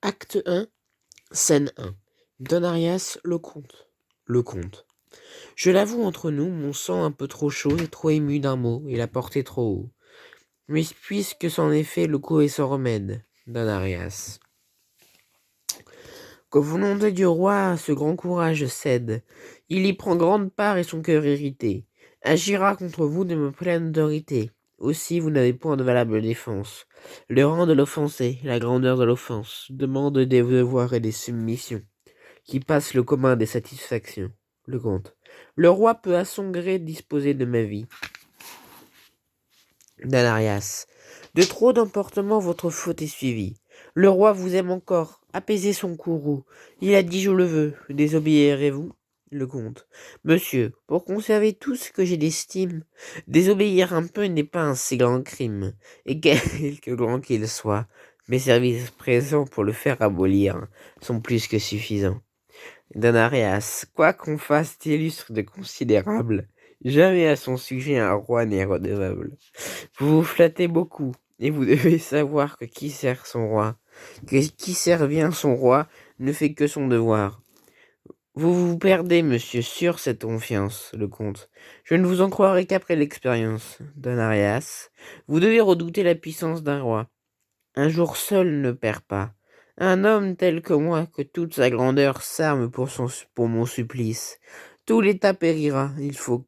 Acte 1, scène 1. Don Arias, le comte. Le comte. Je l'avoue entre nous, mon sang un peu trop chaud et trop ému d'un mot, et la portée trop haut. Mais puisque c'en est fait, le coup est sans remède. Don Arias. Qu'au volonté du roi, ce grand courage cède. Il y prend grande part et son cœur irrité agira contre vous de ma pleine autorité. Aussi, vous n'avez point de valable défense. Le rang de l'offensé, la grandeur de l'offense, demande des devoirs et des submissions, qui passent le commun des satisfactions. Le comte. Le roi peut à son gré disposer de ma vie. Danarias. De trop d'emportement votre faute est suivie. Le roi vous aime encore. Apaisez son courroux. Il a dit je le veux. Désobéirez-vous? Le comte. Monsieur, pour conserver tout ce que j'ai d'estime, désobéir un peu n'est pas un si grand crime. Et quelque grand qu'il soit, mes services présents pour le faire abolir sont plus que suffisants. Danarias, quoi qu'on fasse d'illustre de considérable, jamais à son sujet un roi n'est redevable. Vous vous flattez beaucoup, et vous devez savoir que qui sert son roi, que qui sert bien son roi, ne fait que son devoir. Vous vous perdez, monsieur, sur cette confiance, le comte. Je ne vous en croirai qu'après l'expérience. Don Arias, vous devez redouter la puissance d'un roi. Un jour seul ne perd pas. Un homme tel que moi, que toute sa grandeur s'arme pour mon supplice. Tout l'État périra,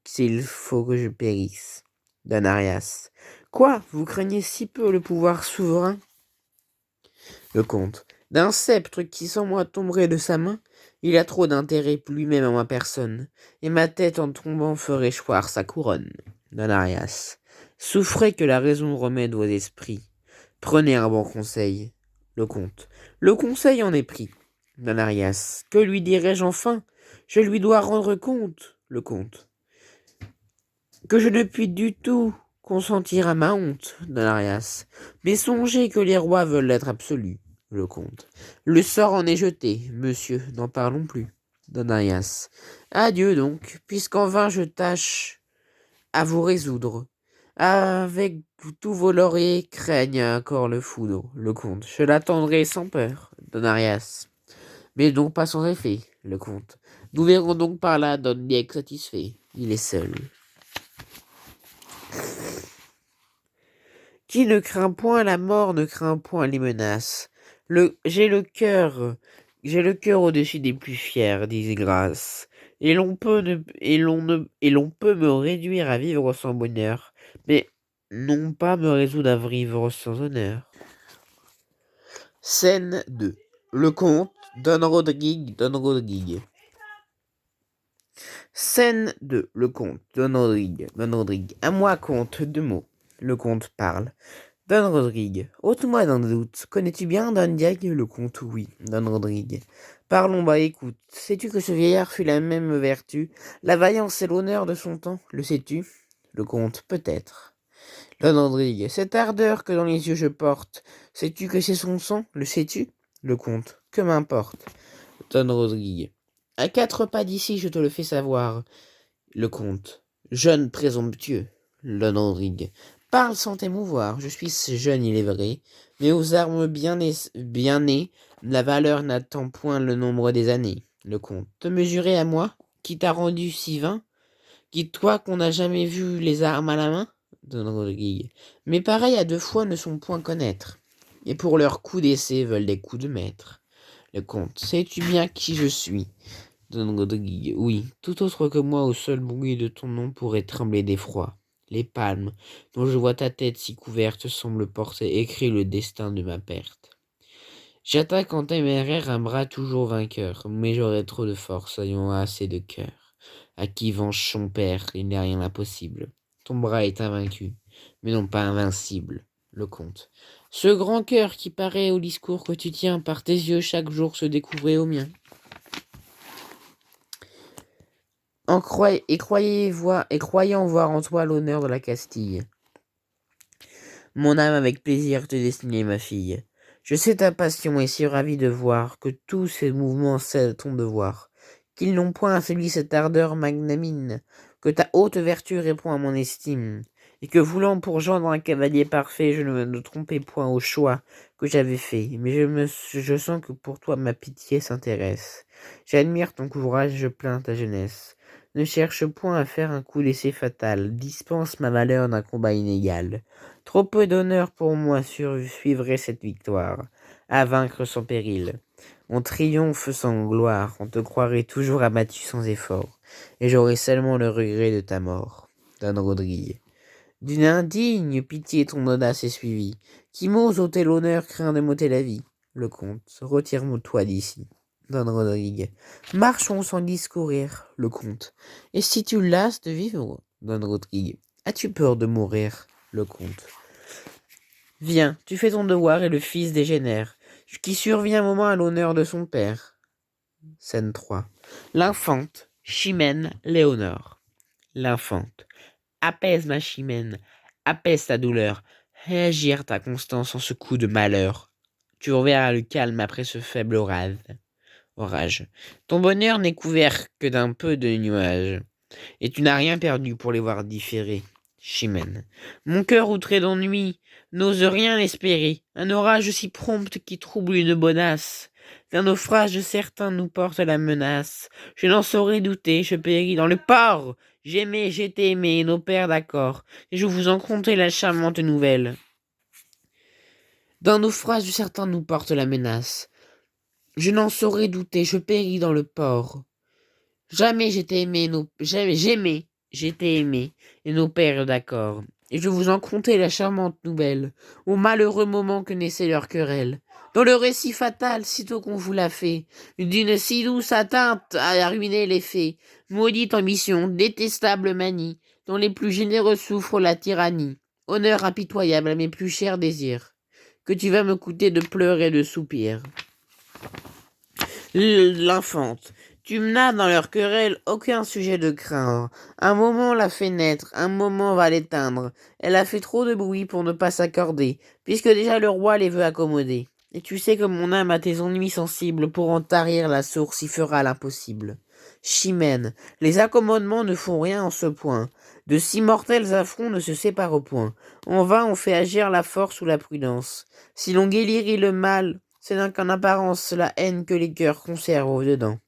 s'il faut que je périsse. Don Arias. Quoi, vous craignez si peu le pouvoir souverain? Le comte. D'un sceptre qui sans moi tomberait de sa main, il a trop d'intérêt lui-même à ma personne, et ma tête en tombant ferait choir sa couronne. Don Arias. Souffrez que la raison remède vos esprits. Prenez un bon conseil. Le comte. Le conseil en est pris. Don Arias. Que lui dirai-je enfin? Je lui dois rendre compte. Le comte. Que je ne puis du tout consentir à ma honte. Don Arias. Mais songez que les rois veulent être absolus. Le comte. Le sort en est jeté, monsieur, n'en parlons plus. Don Arias. Adieu donc, puisqu'en vain je tâche à vous résoudre. Avec tous vos lauriers craignent encore le foudre. Le comte. Je l'attendrai sans peur. Don Arias. Mais donc pas sans effet. Le comte. Nous verrons donc par là Don Diego satisfait. Il est seul. Qui ne craint point la mort ne craint point les menaces. J'ai le cœur au-dessus des plus fiers, disait Grâce. Et l'on peut me réduire à vivre sans bonheur, mais non pas me résoudre à vivre sans honneur. Scène 2. Le comte, Don Rodrigue. Scène 2. Le comte, Don Rodrigue. À moi, comte, 2 mots. Le comte parle. Don Rodrigue. Ôte-moi d'un doute. Connais-tu bien Don Diego? Le comte, oui. Don Rodrigue. Parlons bas, écoute. Sais-tu que ce vieillard fut la même vertu, la vaillance et l'honneur de son temps? Le sais-tu? Le comte, peut-être. Don Rodrigue. Cette ardeur que dans les yeux je porte, sais-tu que c'est son sang? Le sais-tu? Le comte. Que m'importe? Don Rodrigue. À 4 pas d'ici, je te le fais savoir. Le comte. Jeune présomptueux. Don Rodrigue. Parle sans t'émouvoir. Je suis jeune, il est vrai, mais aux armes bien nées, la valeur n'attend point le nombre des années. Le comte. Te mesurer à moi, qui t'a rendu si vain, qui toi qu'on n'a jamais vu les armes à la main? Don Rodrigue. Mais pareils à 2 fois ne sont point connaître, et pour leurs coups d'essai veulent des coups de maître. Le comte. Sais-tu bien qui je suis? Don Rodrigue. Oui, tout autre que moi au seul bruit de ton nom pourrait trembler d'effroi. Les palmes, dont je vois ta tête si couverte, semblent porter écrit le destin de ma perte. J'attaque en téméraire un bras toujours vainqueur, mais j'aurai trop de force, ayant assez de cœur. À qui venge son père, il n'est rien d'impossible. Ton bras est invaincu, mais non pas invincible. Le comte. Ce grand cœur qui paraît au discours que tu tiens par tes yeux chaque jour se découvrait au mien. Croyant voir en toi l'honneur de la Castille. Mon âme avec plaisir te destinait ma fille. Je sais ta passion et si ravi de voir que tous ces mouvements cèdent ton devoir, qu'ils n'ont point affaibli cette ardeur magnanime, que ta haute vertu répond à mon estime, et que voulant pour gendre un cavalier parfait, je ne me trompais point au choix que j'avais fait, mais je sens que pour toi ma pitié s'intéresse. J'admire ton courage, je plains ta jeunesse. Ne cherche point à faire un coup d'essai fatal, dispense ma valeur d'un combat inégal. Trop peu d'honneur pour moi suivrait cette victoire, à vaincre sans péril. On triomphe sans gloire, on te croirait toujours abattu sans effort, et j'aurais seulement le regret de ta mort. Don Rodrigue. D'une indigne pitié ton audace est suivie. Qui m'ose ôter l'honneur craint de m'ôter la vie. Le comte, retire-moi-toi d'ici. Don Rodrigue. Marchons sans discourir. Le comte. Et si tu lasses de vivre, Don Rodrigue, as-tu peur de mourir? Le comte. Viens, tu fais ton devoir et le fils dégénère, qui survient un moment à l'honneur de son père. Scène 3. L'infante, Chimène, Léonore. L'infante. Apaise ma Chimène, apaise ta douleur, réagir ta constance en ce coup de malheur. Tu reverras le calme après ce faible orage. Ton bonheur n'est couvert que d'un peu de nuages, et tu n'as rien perdu pour les voir différer. Chimène. Mon cœur outré d'ennui n'ose rien espérer. Un orage si prompt qui trouble une bonasse. D'un naufrage certain nous porte la menace. Je n'en saurais douter, je péris dans le port. J'aimais, j'étais aimé, nos pères d'accord. Et je vous en contais la charmante nouvelle. D'un naufrage certain nous porte la menace. Je n'en saurais douter, je péris dans le port. Jamais j'étais aimé, j'aimais, j'étais aimé, et nos pères d'accord. Et je vous en contais la charmante nouvelle, au malheureux moment que naissait leur querelle. Dans le récit fatal, sitôt qu'on vous l'a fait, d'une si douce atteinte à ruiner les faits, maudite ambition, détestable manie, dont les plus généreux souffrent la tyrannie, honneur impitoyable à mes plus chers désirs, que tu vas me coûter de pleurs et de soupirs. L'infante. Tu n'as dans leur querelle aucun sujet de craindre. Un moment l'a fait naître, un moment va l'éteindre. Elle a fait trop de bruit pour ne pas s'accorder, puisque déjà le roi les veut accommoder. Et tu sais que mon âme a tes ennuis sensibles, pour en tarir la source y fera l'impossible. Chimène, les accommodements ne font rien en ce point. De si mortels affronts ne se séparent point. En vain on fait agir la force ou la prudence. Si l'on guérit le mal, c'est donc en apparence la haine que les cœurs conservent au-dedans.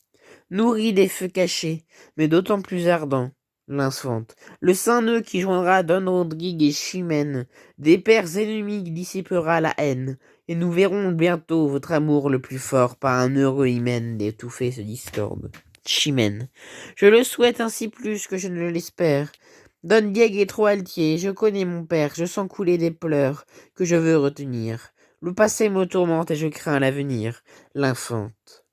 Nourri des feux cachés, mais d'autant plus ardents. L'infante. Le saint nœud qui joindra Don Rodrigue et Chimène, des pères ennemis dissipera la haine, et nous verrons bientôt votre amour le plus fort par un heureux hymen d'étouffer ce discorde. Chimène. Je le souhaite ainsi plus que je ne l'espère. Don Diego est trop altier, je connais mon père, je sens couler des pleurs que je veux retenir. Le passé me tourmente et je crains l'avenir. L'infante.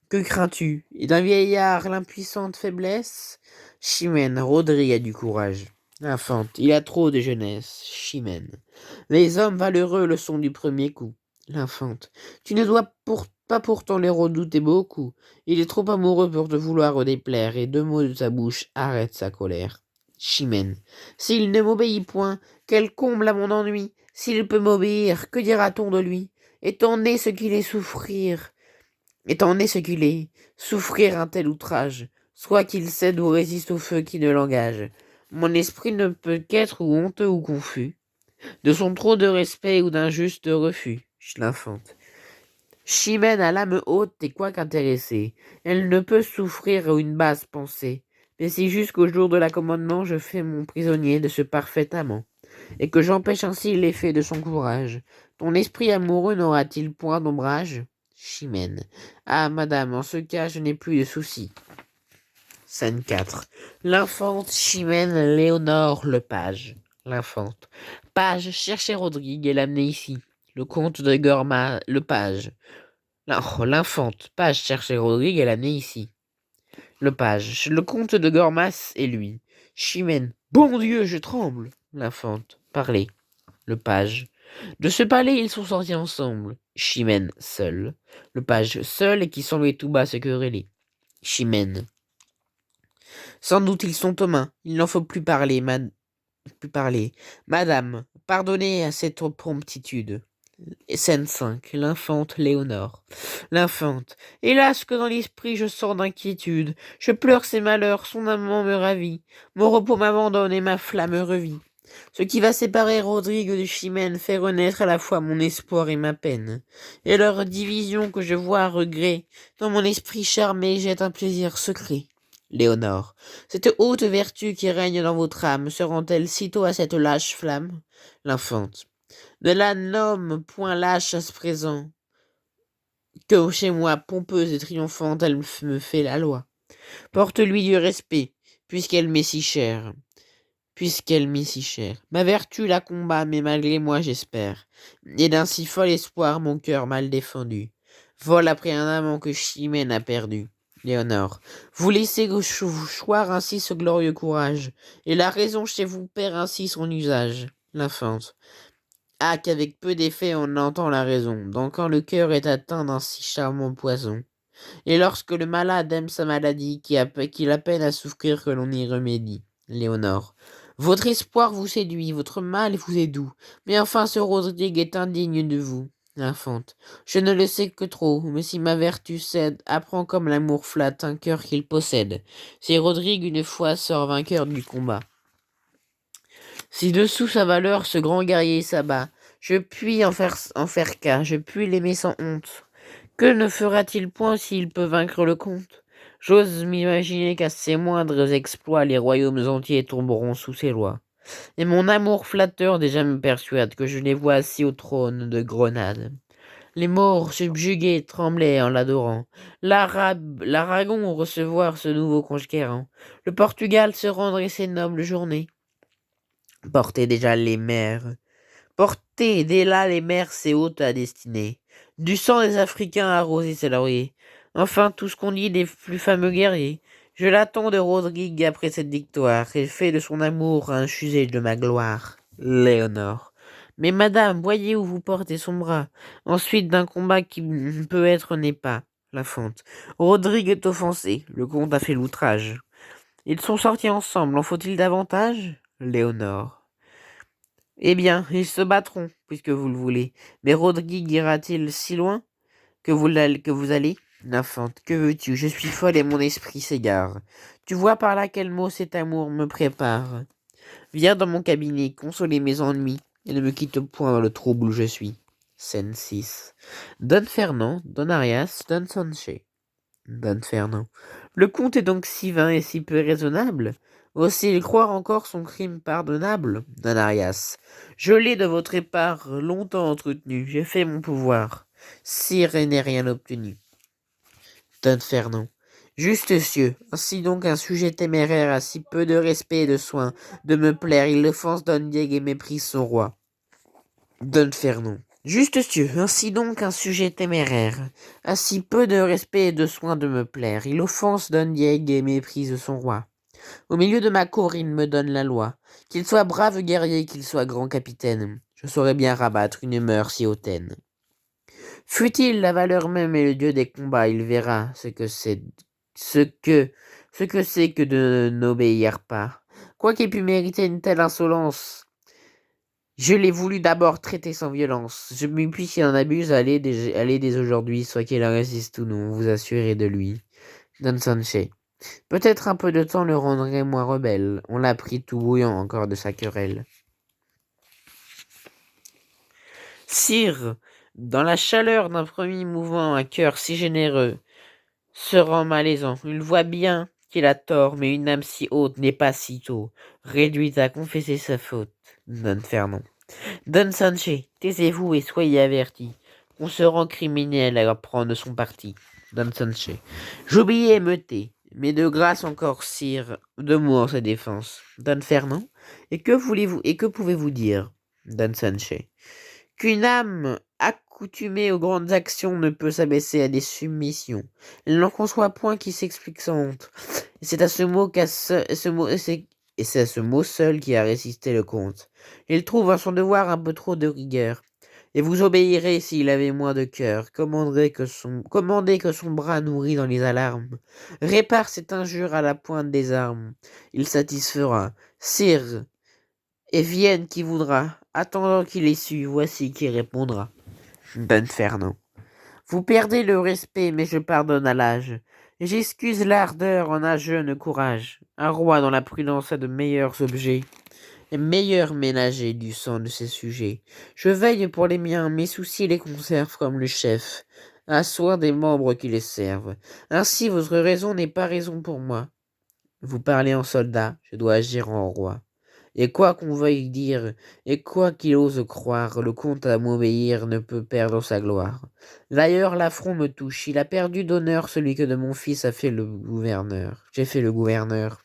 Que crains-tu? Et d'un vieillard l'impuissante faiblesse? Chimène, Rodrigue a du courage. L'infante, il a trop de jeunesse. Chimène. Les hommes valeureux le sont du premier coup. L'infante. Tu ne dois pas pourtant les redouter beaucoup. Il est trop amoureux pour te vouloir déplaire, et deux mots de ta bouche arrêtent sa colère. Chimène. S'il ne m'obéit point, quel comble à mon ennui! S'il peut m'obéir, que dira-t-on de lui? Étant né ce qu'il est souffrir, étant né ce qu'il est, souffrir un tel outrage, soit qu'il cède ou résiste au feu qui ne l'engage. Mon esprit ne peut qu'être ou honteux ou confus, de son trop de respect ou d'un juste refus. L'infante. Chimène a l'âme haute et quoiqu'intéressée, elle ne peut souffrir une basse pensée. Mais si jusqu'au jour de l'accommodement je fais mon prisonnier de ce parfait amant, et que j'empêche ainsi l'effet de son courage, ton esprit amoureux n'aura-t-il point d'ombrage? Chimène. Ah, madame, en ce cas, je n'ai plus de soucis. Scène 4. L'infante Chimène Léonore le page. L'infante. Page, cherchez Rodrigue et l'amenez ici. Le comte de Gorma, le page. L'infante. Page, cherchez Rodrigue et l'amenez ici. Le page. Le comte de Gormas et lui. Chimène. Bon Dieu, je tremble. L'infante. Parlez. Le page. De ce palais, ils sont sortis ensemble. Chimène, seul. Le page, seul et qui semblait tout bas se quereller. Chimène. Sans doute ils sont aux mains. Il n'en faut plus parler, Madame, pardonnez à cette promptitude. Scène 5. L'infante Léonore. L'infante. Hélas que dans l'esprit je sors d'inquiétude. Je pleure ses malheurs, son amant me ravit. Mon repos m'abandonne et ma flamme revit. Ce qui va séparer Rodrigue de Chimène fait renaître à la fois mon espoir et ma peine. Et leur division que je vois à regret, dans mon esprit charmé jette un plaisir secret. Léonore, cette haute vertu qui règne dans votre âme se rend-elle sitôt à cette lâche flamme? L'infante. Ne la nomme point lâche à ce présent, que chez moi, pompeuse et triomphante, elle me fait la loi. Porte-lui du respect, puisqu'elle m'est si chère. Puisqu'elle m'est si chère. Ma vertu la combat, mais malgré moi j'espère. Et d'un si fol espoir mon cœur mal défendu vole après un amant que Chimène a perdu. Léonore, vous laissez vous choir ainsi ce glorieux courage, et la raison chez vous perd ainsi son usage. L'infante. Ah, qu'avec peu d'effet on entend la raison, donc quand le cœur est atteint d'un si charmant poison. Et lorsque le malade aime sa maladie, qu'il a peine à souffrir que l'on y remédie. Léonore. Votre espoir vous séduit, votre mal vous est doux, mais enfin ce Rodrigue est indigne de vous. L'infante. Je ne le sais que trop, mais si ma vertu cède, apprends comme l'amour flatte un cœur qu'il possède. Si Rodrigue une fois sort vainqueur du combat. Si dessous sa valeur ce grand guerrier s'abat, je puis en faire cas, je puis l'aimer sans honte. Que ne fera-t-il point s'il peut vaincre le comte? J'ose m'imaginer qu'à ses moindres exploits les royaumes entiers tomberont sous ses lois. Et mon amour flatteur déjà me persuade que je les vois assis au trône de Grenade. Les morts subjugués tremblaient en l'adorant. L'Aragon recevoir ce nouveau conquérant. Le Portugal se rendrait ses nobles journées. Portez déjà les mers. Portez dès là les mers ces hautes à destinée. Du sang des Africains arroser ses lauriers. Enfin tout ce qu'on dit des plus fameux guerriers. Je l'attends de Rodrigue après cette victoire, et fais de son amour un sujet de ma gloire. Léonore. Mais madame, voyez où vous portez son bras. Ensuite d'un combat qui peut être n'est pas. La Fente. Rodrigue est offensé. Le comte a fait l'outrage. Ils sont sortis ensemble. En faut-il davantage? Léonore. Eh bien, ils se battront, puisque vous le voulez. Mais Rodrigue ira-t-il si loin que vous allez? L'infante, que veux-tu? Je suis folle et mon esprit s'égare. Tu vois par là quel mot cet amour me prépare. Viens dans mon cabinet, consoler mes ennuis, et ne me quitte point dans le trouble où je suis. Scène 6. Don Fernand, Don Arias, Don Sanché. Don Fernand. Le comte est donc si vain et si peu raisonnable? Ose-t-il croire encore son crime pardonnable? Don Arias. Je l'ai de votre épart longtemps entretenu, j'ai fait mon pouvoir. Sire, et n'ai rien obtenu. Don Fernand. Juste cieux, ainsi donc un sujet téméraire a si peu de respect et de soin de me plaire, il offense Don Diego et méprise son roi. Don Fernand. Juste cieux, ainsi donc un sujet téméraire a si peu de respect et de soin de me plaire, il offense Don Diego et méprise son roi. Au milieu de ma cour, il me donne la loi. Qu'il soit brave guerrier, qu'il soit grand capitaine, je saurais bien rabattre une mœurs si hautaine. Fût-il la valeur même et le dieu des combats, il verra ce que c'est que de n'obéir pas. Quoiqu'il ait pu mériter une telle insolence, je l'ai voulu d'abord traiter sans violence. Je me puis s'il en abuse, aller dès aujourd'hui, soit qu'il en résiste ou non, vous assurez de lui. Don Sanché. Peut-être un peu de temps le rendrait moins rebelle. On l'a pris tout bouillant encore de sa querelle. Sire, dans la chaleur d'un premier mouvement, un cœur si généreux se rend malaisant. Il voit bien qu'il a tort, mais une âme si haute n'est pas si tôt réduite à confesser sa faute. Don Fernand. Don Sanché, taisez-vous et soyez avertis qu'on se rend criminel à prendre son parti. Don Sanché. J'obéis et me tais, mais de grâce encore, sire, de mots en sa défense. Don Fernand. Et que voulez-vous et que pouvez-vous dire? Don Sanché. Qu'une âme accoutumée aux grandes actions ne peut s'abaisser à des submissions. Elle n'en conçoit point qui s'explique sans honte. Et c'est à ce mot c'est à ce mot seul qui a résisté le comte. Il trouve à son devoir un peu trop de rigueur. Et vous obéirez s'il avait moins de cœur. Commandez que son bras nourri dans les alarmes répare cette injure à la pointe des armes. Il satisfera. Sire, et vienne qui voudra, attendant qu'il ait su, voici qui répondra. Don Fernand. Vous perdez le respect, mais je pardonne à l'âge. J'excuse l'ardeur en un jeune courage. Un roi dont la prudence a de meilleurs objets. meilleur ménager du sang de ses sujets. Je veille pour les miens, mes soucis les conservent comme le chef, à soin des membres qui les servent. Ainsi votre raison n'est pas raison pour moi. Vous parlez en soldat, je dois agir en roi. Et quoi qu'on veuille dire, et quoi qu'il ose croire, le comte à m'obéir ne peut perdre sa gloire. D'ailleurs, l'affront me touche, il a perdu d'honneur celui que de mon fils a fait le gouverneur. J'ai fait le gouverneur.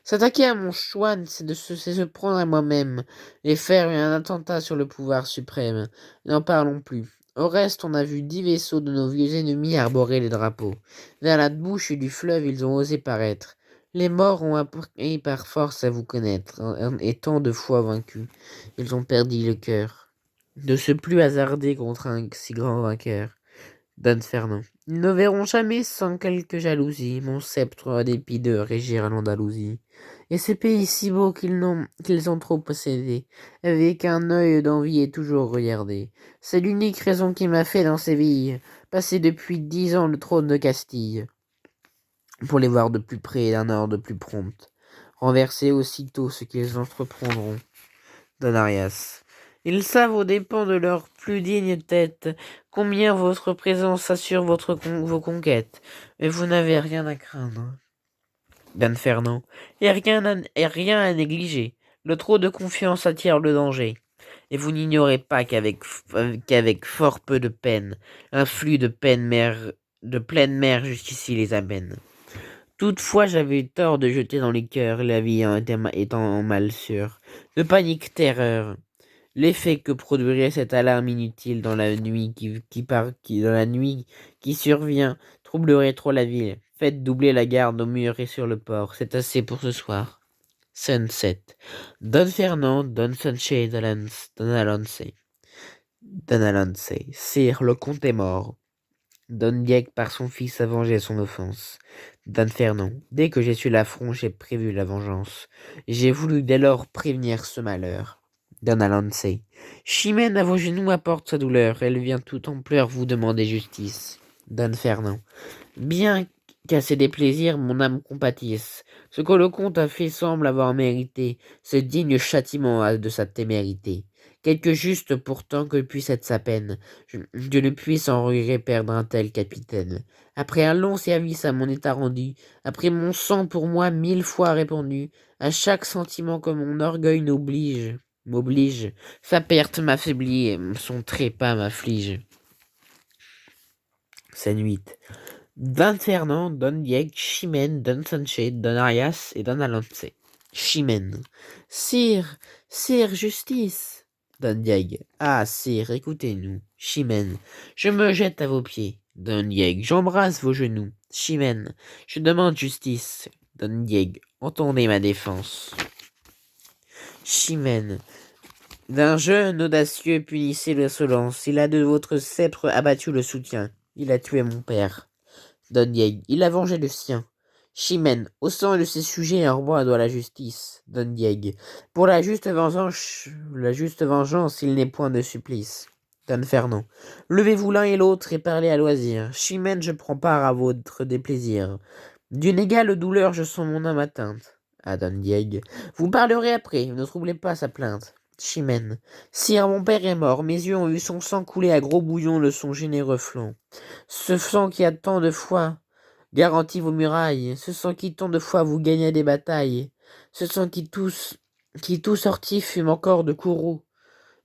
S'attaquer à mon choix, c'est se prendre à moi-même, et faire un attentat sur le pouvoir suprême. N'en parlons plus. Au reste, on a vu 10 vaisseaux de nos vieux ennemis arborer les drapeaux. Vers la bouche du fleuve, ils ont osé paraître. Les morts ont appris par force à vous connaître, et tant de fois vaincus, ils ont perdu le cœur. De se plus hasarder contre un si grand vainqueur. Don Fernand. Ils ne verront jamais sans quelque jalousie mon sceptre à dépit de régir l'Andalousie. Et ces pays si beaux qu'ils ont trop possédés, avec un œil d'envie et toujours regardé. C'est l'unique raison qui m'a fait dans Séville passer depuis 10 ans le trône de Castille, pour les voir de plus près et d'un ordre de plus prompt, renverser aussitôt ce qu'ils entreprendront. Don Arias. Ils savent aux dépens de leur plus digne tête combien votre présence assure vos conquêtes, mais vous n'avez rien à craindre. Dan Fernand. Et rien à négliger. Le trop de confiance attire le danger. Et vous n'ignorez pas qu'avec fort peu de peine, un flux de pleine mer jusqu'ici les amène. Toutefois, j'avais eu tort de jeter dans les cœurs, la vie étant mal sûre. De panique, terreur. L'effet que produirait cette alarme inutile dans la nuit dans la nuit qui survient troublerait trop la ville. Faites doubler la garde au mur et sur le port. C'est assez pour ce soir. Sunset. Don Fernand, Don Sanchez, Don Alonce. Don Alonce. Sire, le comte est mort. Don Diego par son fils a vengé son offense. Don Fernand. Dès que j'ai su l'affront, j'ai prévu la vengeance. J'ai voulu dès lors prévenir ce malheur. Don Alonce. Chimène à vos genoux apporte sa douleur. Elle vient tout en pleurs vous demander justice. Don Fernand. Bien qu'à ses déplaisirs mon âme compatisse. Ce que le comte a fait semble avoir mérité ce digne châtiment de sa témérité. Quelque juste pourtant que puisse être sa peine, je ne puis sans regret perdre un tel capitaine. Après un long service à mon état rendu, après mon sang pour moi 1000 fois répandu, à chaque sentiment que mon orgueil m'oblige, sa perte m'affaiblit et son trépas m'afflige. Scène 8. Don Fernand, Don Diego, Chimène, Don Sanchez, Don Arias et Don Alonce. Chimène. Sire, justice. Don Diego. Ah, sire, écoutez-nous. Chimène. Je me jette à vos pieds. Don Diego. J'embrasse vos genoux. Chimène. Je demande justice. Don Diego. Entendez ma défense. Chimène. D'un jeune audacieux punissez l'insolence. Il a de votre sceptre abattu le soutien. Il a tué mon père. Don Diego. Il a vengé le sien. Chimène. Au sang de ses sujets, un roi doit la justice. Don Diego. Pour la juste vengeance, il n'est point de supplice. Don Fernand. Levez-vous l'un et l'autre et parlez à loisir. Chimène, je prends part à votre déplaisir. D'une égale douleur, je sens mon âme atteinte. Ah, Don Diego. Vous parlerez après, ne troublez pas sa plainte. Chimène. Sire, mon père est mort, mes yeux ont vu son sang couler à gros bouillons de son généreux flanc. Ce sang qui a tant de fois garanti vos murailles, ce sang qui tant de fois vous gagna des batailles, ce sang qui tout sorti fume encore de courroux,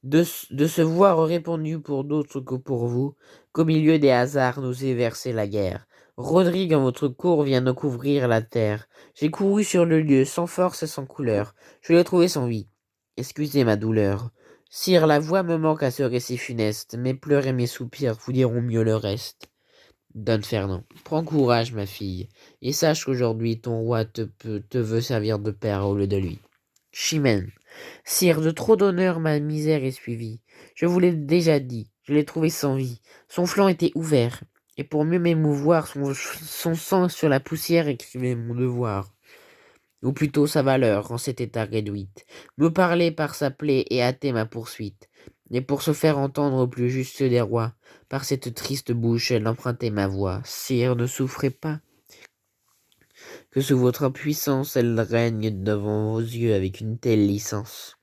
de se voir répandu pour d'autres que pour vous, qu'au milieu des hasards nous est versée la guerre. Rodrigue en votre cour vient de couvrir la terre. J'ai couru sur le lieu, sans force et sans couleur. Je l'ai trouvé sans vie. Excusez ma douleur. Sire, la voix me manque à ce récit funeste. Mes pleurs et mes soupirs vous diront mieux le reste. Don Fernand. Prends courage, ma fille, et sache qu'aujourd'hui ton roi te veut servir de père au lieu de lui. Chimène. Sire, de trop d'honneur ma misère est suivie. Je vous l'ai déjà dit, je l'ai trouvé sans vie. Son flanc était ouvert, et pour mieux m'émouvoir, son sang sur la poussière écrivait mon devoir. Ou plutôt sa valeur en cet état réduite. Me parler par sa plaie et hâter ma poursuite. Et pour se faire entendre au plus juste des rois, par cette triste bouche, elle empruntait ma voix. Sire, ne souffrez pas. que sous votre impuissance elle règne devant vos yeux avec une telle licence,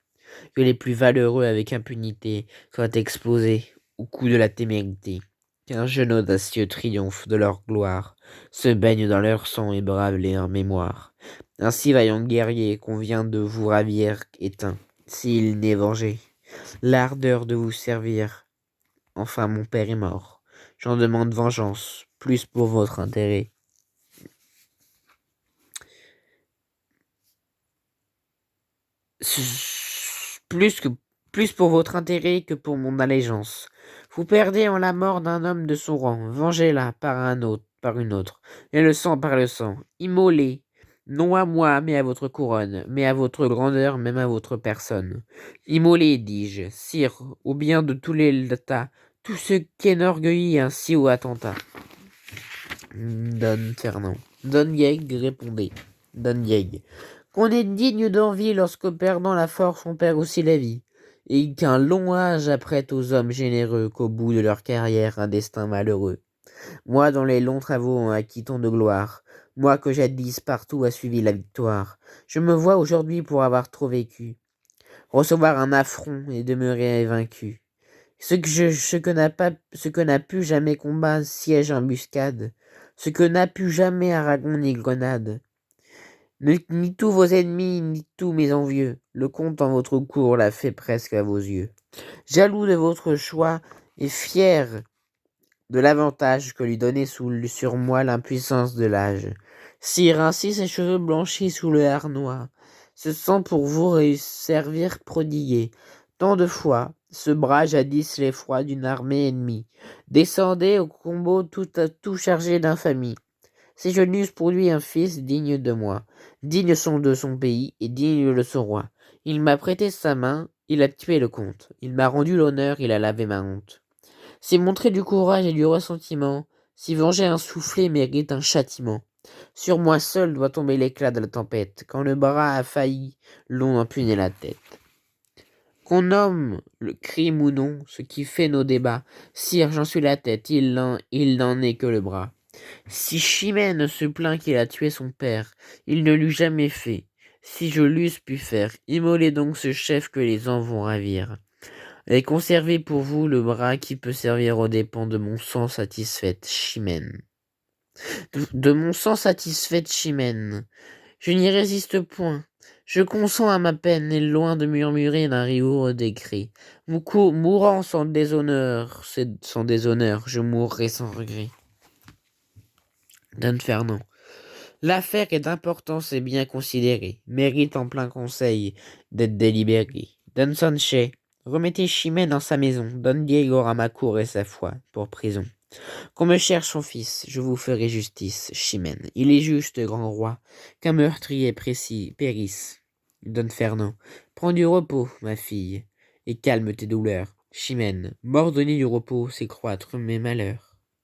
que les plus valeureux avec impunité soient exposés au coup de la témérité, qu'un jeune audacieux triomphe de leur gloire, se baigne dans leur sang et brave leur mémoire. Ainsi vaillant guerrier qu'on vient de vous ravir éteint, s'il n'est vengé, l'ardeur de vous servir. Enfin mon père est mort, j'en demande vengeance, plus pour votre intérêt. Plus que plus pour votre intérêt que pour mon allégeance. Vous perdez en la mort d'un homme de son rang, vengez-la par une autre, et le sang par le sang, immolez, non à moi, mais à votre couronne, mais à votre grandeur, même à votre personne. Immolez, dis-je, sire, au bien de tous les tas, tout ce qu'énorgueillit un si haut attentat. Don Fernand. Don Diego répondait. Don Diego. Qu'on est digne d'envie lorsque perdant la force on perd aussi la vie, et qu'un long âge apprête aux hommes généreux qu'au bout de leur carrière un destin malheureux. Moi dont les longs travaux ont acquis tant de gloire, moi que jadis partout a suivi la victoire, je me vois aujourd'hui pour avoir trop vécu, recevoir un affront et demeurer vaincu. Ce que n'a pu jamais combat, siège embuscade, ce que n'a pu jamais Aragon ni Grenade. Ni tous vos ennemis, ni tous mes envieux, le comte en votre cour l'a fait presque à vos yeux. Jaloux de votre choix et fier de l'avantage que lui donnait sur moi l'impuissance de l'âge. Sire, ainsi ses cheveux blanchis sous le harnois, se sent pour vous servir prodiguer. Tant de fois, ce bras jadis l'effroi d'une armée ennemie, descendait au combat tout chargé d'infamie. Si je n'eusse pour lui un fils digne de moi, digne de son pays et digne de son roi, il m'a prêté sa main, il a tué le comte, il m'a rendu l'honneur, il a lavé ma honte. Si montrer du courage et du ressentiment, si venger un soufflet mérite un châtiment, sur moi seul doit tomber l'éclat de la tempête, quand le bras a failli, l'on empuisait la tête. Qu'on nomme le crime ou non, ce qui fait nos débats, sire, j'en suis la tête, il n'en est que le bras. Si Chimène se plaint qu'il a tué son père, il ne l'eût jamais fait. Si je l'eusse pu faire, immolez donc ce chef que les ans vont ravir. Et conservez pour vous le bras qui peut servir aux dépens de mon sang satisfaite Chimène. De mon sang satisfaite Chimène. Je n'y résiste point. Je consens à ma peine, et loin de murmurer d'un rigoureux décret. Mourant sans déshonneur, je mourrai sans regret. Don Fernand. L'affaire est d'importance et bien considérée, mérite en plein conseil d'être délibérée. Don Sanchez, remettez Chimène dans sa maison, Don Diego à ma cour et sa foi, pour prison. Qu'on me cherche son fils, je vous ferai justice, Chimène. Il est juste, grand roi, qu'un meurtrier périsse. Don Fernand, prends du repos, ma fille, et calme tes douleurs. Chimène, m'ordonner du repos, c'est croître mes malheurs.